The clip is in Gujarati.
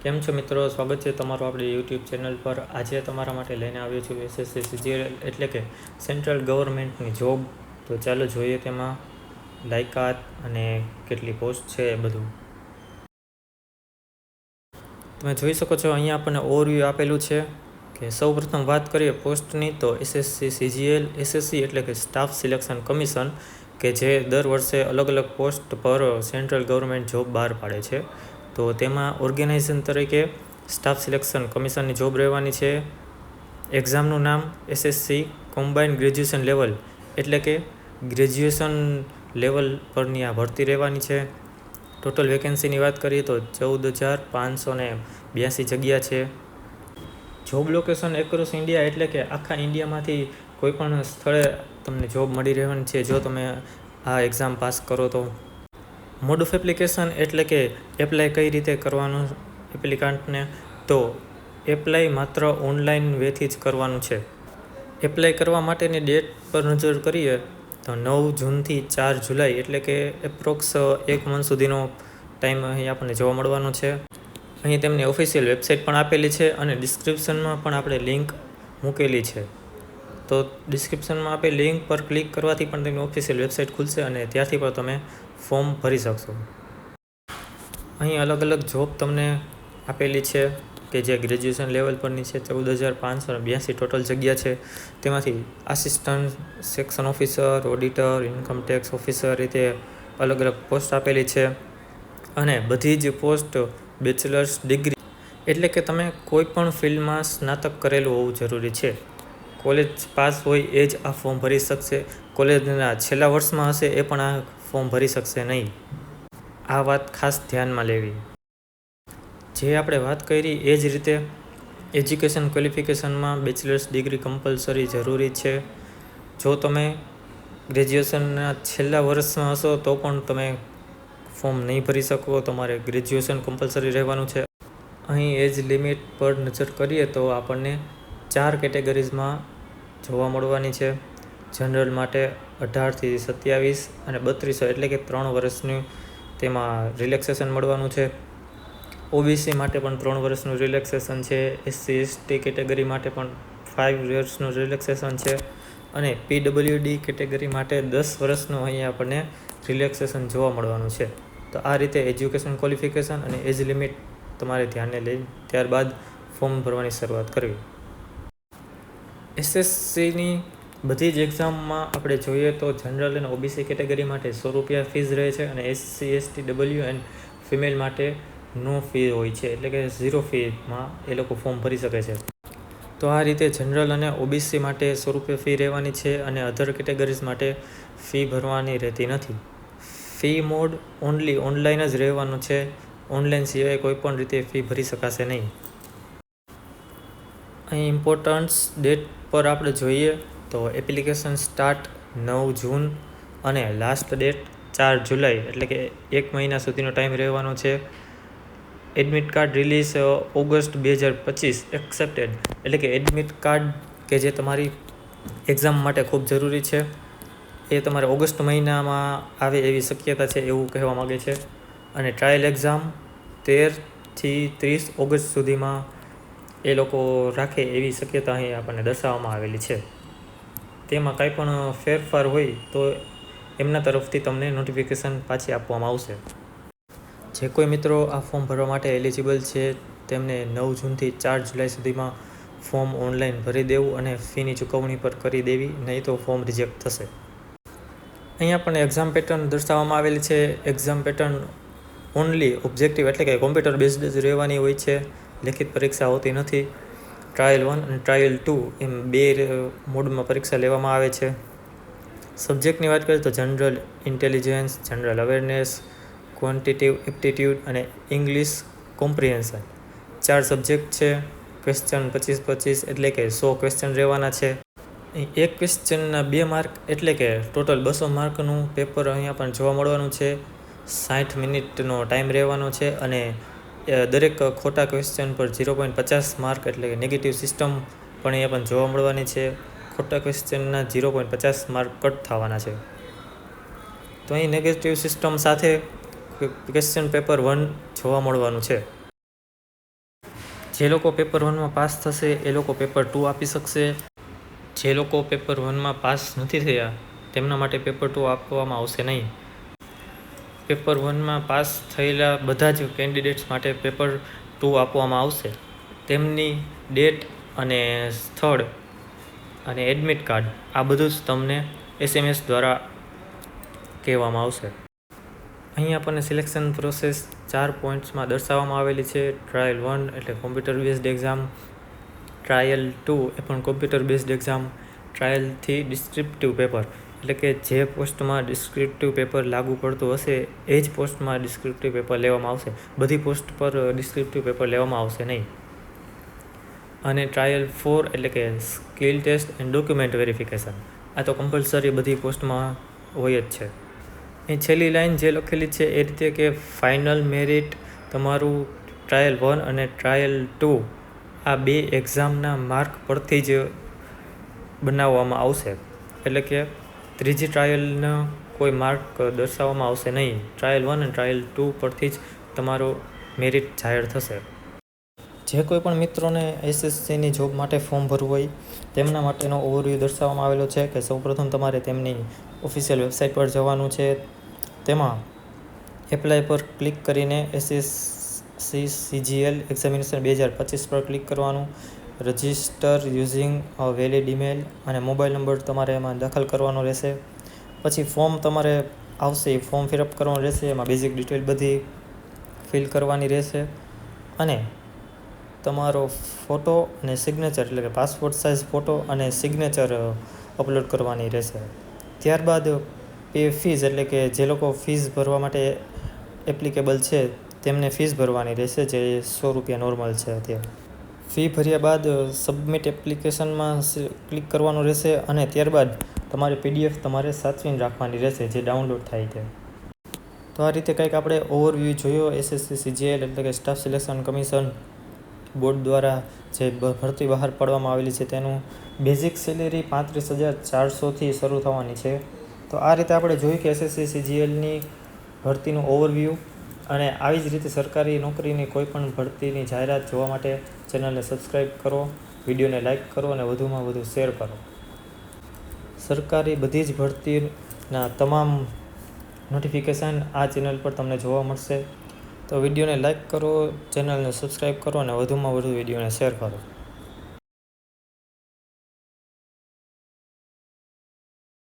કેમ છો મિત્રો, સ્વાગત છે તમારું આપણી યુટ્યુબ ચેનલ પર। આજે તમારા માટે લઈને આવ્યો છું એસએસસી સીજીએલ એટલે કે સેન્ટ્રલ ગવર્મેન્ટની જોબ। તો ચાલો જોઈએ તેમાં લાયકાત અને કેટલી પોસ્ટ છે એ બધું। તમે જોઈ શકો છો અહીંયા આપણને ઓવરવ્યૂ આપેલું છે કે સૌપ્રથમ વાત કરીએ પોસ્ટની તો એસએસસી સીજીએલ એસએસસી એટલે કે સ્ટાફ સિલેક્શન કમિશન કે જે દર વર્ષે અલગ અલગ પોસ્ટ પર સેન્ટ્રલ ગવર્મેન્ટ જોબ બહાર પાડે છે। તો તેમાં ઓર્ગેનાઇઝેશન તરીકે સ્ટાફ સિલેક્શન કમિશનની જોબ રહેવાની છે। એક્ઝામનું નામ એસએસસી કમ્બાઇન્ડ ગ્રેજ્યુએશન લેવલ એટલે કે ગ્રેજ્યુએશન લેવલ પરની આ ભરતી રહેવાની છે। ટોટલ વેકેન્સીની વાત કરીએ તો 14,582 જગ્યા છે। જોબ લોકેશન એક્રોસ ઇન્ડિયા એટલે કે આખા ઇન્ડિયામાંથી કોઈપણ સ્થળે તમને જોબ મળી રહેવાની છે જો તમે આ એક્ઝામ પાસ કરો તો। મોડ ઓફ એપ્લિકેશન એટલે કે એપ્લાય કઈ રીતે કરવાનું એપ્લિકાન્ટને, તો એપ્લાય માત્ર ઓનલાઈન વેથી જ કરવાનું છે। એપ્લાય કરવા માટેની ડેટ પર નજર કરીએ તો 9 જૂનથી 4 જુલાઈ એટલે કે એપ્રોક્સ 1 મંથ સુધીનો ટાઈમ અહીં આપણને જોવા મળવાનો છે। અહીં તેમની ઓફિશિયલ વેબસાઇટ પણ આપેલી છે અને ડિસ્ક્રિપ્શનમાં પણ આપણે લિંક મૂકેલી છે। તો ડિસ્ક્રિપ્શનમાં આપેલી લિંક પર ક્લિક કરવાથી પણ તેમની ઓફિશિયલ વેબસાઇટ ખુલશે અને ત્યાંથી પણ તમે ફોર્મ ભરી શકશો। અહીં અલગ અલગ જોબ તમને આપેલી છે કે જે ગ્રેજ્યુએશન લેવલ પરની છે। 14,582 ટોટલ જગ્યા છે। તેમાંથી assistant section officer, auditor, income tax officer રીતે અલગ અલગ પોસ્ટ આપેલી છે અને બધી જ પોસ્ટ બેચલર્સ ડિગ્રી એટલે કે તમે કોઈ પણ ફિલ્ડમાં સ્નાતક કરેલું હોવું જરૂરી છે। કોલેજ પાસ હોય એ જ આ ફોર્મ ભરી શકશે। કોલેજના છેલ્લા વર્ષમાં હશે એ પણ આ ફોર્મ ભરી શકશે નહીં। આ વાત ખાસ ધ્યાનમાં લેવી। જે આપણે વાત કરી એ જ રીતે એજ્યુકેશન ક્વોલિફિકેશનમાં બેચલર્સ ડિગ્રી કમ્પલસરી જરૂરી છે। જો તમે ગ્રેજ્યુએશનના છેલ્લા વર્ષમાં હશો તો પણ તમે ફોર્મ નહીં ભરી શકો, તમારે ગ્રેજ્યુએશન કમ્પલસરી રહેવાનું છે। અહીં એજ લિમિટ પર નજર કરીએ તો આપણને 4 કેટેગરીઝમાં જોવા મળવાની છે। જનરલ માટે 18 થી 27 અને 32 એટલે કે 3 વર્ષનું તેમાં રિલેક્સેશન મળવાનું છે। ઓબીસી માટે પણ 3 વર્ષનું રિલેક્સેશન છે। એસસી એસટી કેટેગરી માટે પણ 5 યર્સનું રિલેક્સેશન છે અને પીડબ્લ્યુડી કેટેગરી માટે 10 વર્ષનું અહીં આપણને રિલેક્સેશન જોવા મળવાનું છે। તો આ રીતે એજ્યુકેશન ક્વોલિફિકેશન અને એજ લિમિટ તમારે ધ્યાને લઈ ત્યારબાદ ફોર્મ ભરવાની શરૂઆત કરવી। એસએસસીની બધી જ એક્ઝામમાં આપણે જોઈએ તો જનરલ અને ઓબીસી કેટેગરી માટે 100 રૂપિયા ફીસ રહે છે અને SC ST W and female માટે નો ફી હોય છે એટલે કે 0 ફીમાં એ લોકો ફોર્મ ભરી શકે છે। તો આ રીતે જનરલ અને ઓબીસી માટે 100 રૂપિયા ફી રહેવાની છે અને અધર કેટેગરીઝ માટે ફી ભરવાની રહેતી નથી। ફી મોડ ઓનલી ઓનલાઈન જ રહેવાનું છે। ઓનલાઈન સિવાય કોઈ પણ રીતે ફી ભરી શકાશે નહીં। અહીં ઇમ્પોર્ટન્સ ડેટ પર આપણે જોઈએ તો એપ્લિકેશન સ્ટાર્ટ 9 જૂન અને લાસ્ટ ડેટ 4 જુલાઈ એટલે કે 1 મહિના સુધીનો ટાઈમ રહેવાનો છે। Admit card release August 2025 accepted એટલે કે એડમિટ કાર્ડ કે જે તમારી એક્ઝામ માટે ખૂબ જરૂરી છે એ તમારે ઓગસ્ટ મહિનામાં આવે એવી શક્યતા છે એવું કહેવા માગે છે। અને ટ્રાયલ એક્ઝામ 13 થી 30 ઓગસ્ટ સુધીમાં એ લોકો રાખે એવી શક્યતા અહીં આપણને દર્શાવવામાં આવેલી છે। તેમાં કાંઈ પણ ફેરફાર હોય તો એમના તરફથી તમને નોટિફિકેશન પાછી આપવામાં આવશે। જે કોઈ મિત્રો આ ફોર્મ ભરવા માટે એલિજિબલ છે તેમને 9 જૂનથી 4 જુલાઈ સુધીમાં ફોર્મ ઓનલાઈન ભરી દેવું અને ફીની ચૂકવણી પર કરી દેવી, નહીં તો ફોર્મ રિજેક્ટ થશે। અહીંયા પણ એક્ઝામ પેટર્ન દર્શાવવામાં આવેલી છે। એક્ઝામ પેટર્ન ઓનલી ઓબ્જેક્ટિવ એટલે કે કોમ્પ્યુટર બેઝડ જ રહેવાની હોય છે। લેખિત પરીક્ષા હોતી નથી। ટ્રાયલ 1 અને ટ્રાયલ 2 એમ 2 મોડમાં પરીક્ષા લેવામાં આવે છે। સબ્જેક્ટની વાત કરીએ તો general intelligence, general awareness, quantitative aptitude અને ઇંગ્લિશ કોમ્પ્રિહેન્શન 4 સબ્જેક્ટ છે। ક્વેશ્ચન 25-25 એટલે કે 100 ક્વેશ્ચન રહેવાના છે। એક ક્વેશ્ચનના 2 માર્ક એટલે કે ટોટલ 200 માર્કનું પેપર અહીંયા પણ જોવા મળવાનું છે। 60 મિનિટનો ટાઈમ રહેવાનો છે અને દરેક ખોટા ક્વેશ્ચન પર 0.50 માર્ક એટલે કે નેગેટિવ સિસ્ટમ પણ અહીંયા પણ જોવા મળવાની છે। ખોટા ક્વેશ્ચનના 0.50 માર્ક કટ થવાના છે। તો અહીં નેગેટિવ સિસ્ટમ સાથે ક્વેશ્ચન પેપર 1 જોવા મળવાનું છે। જે લોકો પેપર 1માં પાસ થશે એ લોકો પેપર 2 આપી શકશે. જે લોકો પેપર 1માં પાસ નથી થયા તેમના માટે પેપર 2 આપવામાં આવશે નહીં. પેપર 1માં પાસ થયેલા બધા જ કેન્ડિડેટ્સ માટે પેપર 2 આપવામાં આવશે. તેમની ડેટ અને સ્થળ અને એડમિટ કાર્ડ આ બધું જ તમને SMS દ્વારા કહેવામાં આવશે. અહીં આપણને સિલેક્શન પ્રોસેસ 4 પોઈન્ટ્સમાં દર્શાવવામાં આવેલી છે. ટ્રાયલ 1 એટલે કોમ્પ્યુટર બેઝડ એક્ઝામ, ટ્રાયલ 2 એ પણ computer based exam, trial 3 descriptive paper એટલે કે જે પોસ્ટમાં ડિસ્ક્રિપ્ટિવ પેપર લાગુ પડતું હશે એ જ પોસ્ટમાં ડિસ્ક્રિપ્ટિવ પેપર લેવામાં આવશે. બધી પોસ્ટ પર ડિસ્ક્રિપ્ટિવ પેપર લેવામાં આવશે નહીં. અને ટ્રાયલ 4 એટલે કે skill test and document verification. આ તો કમ્પલસરી બધી પોસ્ટમાં હોય જ છે. એ છેલ્લી લાઈન જે લખેલી છે એ રીતે કે ફાઇનલ મેરિટ તમારું ટ્રાયલ 1 અને ટ્રાયલ 2 આ 2 એક્ઝામના માર્ક પરથી જ બનાવવામાં આવશે. એટલે કે ત્રીજી ટ્રાયલના કોઈ માર્ક દર્શાવવામાં આવશે નહીં. ટ્રાયલ 1 અને ટ્રાયલ 2 પરથી જ તમારો મેરિટ જાહેર થશે. જે કોઈ પણ મિત્રોને SSCની જોબ માટે ફોર્મ ભરવું હોય તેમના માટેનો ઓવરવ્યૂ દર્શાવવામાં આવેલો છે કે સૌપ્રથમ તમારે તેમની ઓફિશિયલ વેબસાઇટ પર જવાનું છે. તેમાં એપ્લાય પર ક્લિક કરીને SSC CGL એક્ઝામિનેશન 2025 પર ક્લિક કરવાનું. Register using a valid email અને મોબાઈલ નંબર તમારે એમાં દાખલ કરવાનો રહેશે. પછી ફોર્મ તમારે આવશે એ ફોર્મ ફિલઅપ કરવાનું રહેશે. એમાં બેઝિક ડિટેલ બધી ફિલ કરવાની રહેશે અને તમારો ફોટો અને સિગ્નેચર એટલે કે પાસપોર્ટ સાઇઝ ફોટો અને સિગ્નેચર અપલોડ કરવાની રહેશે. ત્યારબાદ પે ફીઝ એટલે કે જે લોકો ફીઝ ભરવા માટે એપ્લિકેબલ છે તેમને ફીઝ ભરવાની રહેશે જે ₹100 નોર્મલ છે અત્યારે. ફી ભર્યા બાદ સબમિટ એપ્લિકેશનમાં ક્લિક કરવાનું રહેશે અને ત્યારબાદ તમારી PDF તમારે સાચવીને રાખવાની રહેશે જે ડાઉનલોડ થાય છે. તો આ રીતે કંઈક આપણે ઓવરવ્યૂ જોયો SSC CGL એટલે કે સ્ટાફ સિલેક્શન કમિશન બોર્ડ દ્વારા જે ભરતી બહાર પાડવામાં આવેલી છે તેનું બેઝિક સેલેરી 35,400થી શરૂ થવાની છે. તો આ રીતે આપણે જોયું કે SSC CGLની ભરતીનું ઓવરવ્યૂ. અને આવી જ રીતે સરકારી નોકરીની કોઈ પણ ભરતીની જાહેરાત જોવા માટે ચેનલને સબસ્ક્રાઈબ કરો, વિડીયોને લાઇક કરો અને વધુમાં વધુ શેર કરો. સરકારી બધી જ ભરતીના તમામ નોટિફિકેશન આ ચેનલ પર તમને જોવા મળશે. તો વિડીયોને લાઇક કરો, ચેનલને સબસ્ક્રાઈબ કરો અને વધુમાં વધુ વિડીયોને શેર કરો.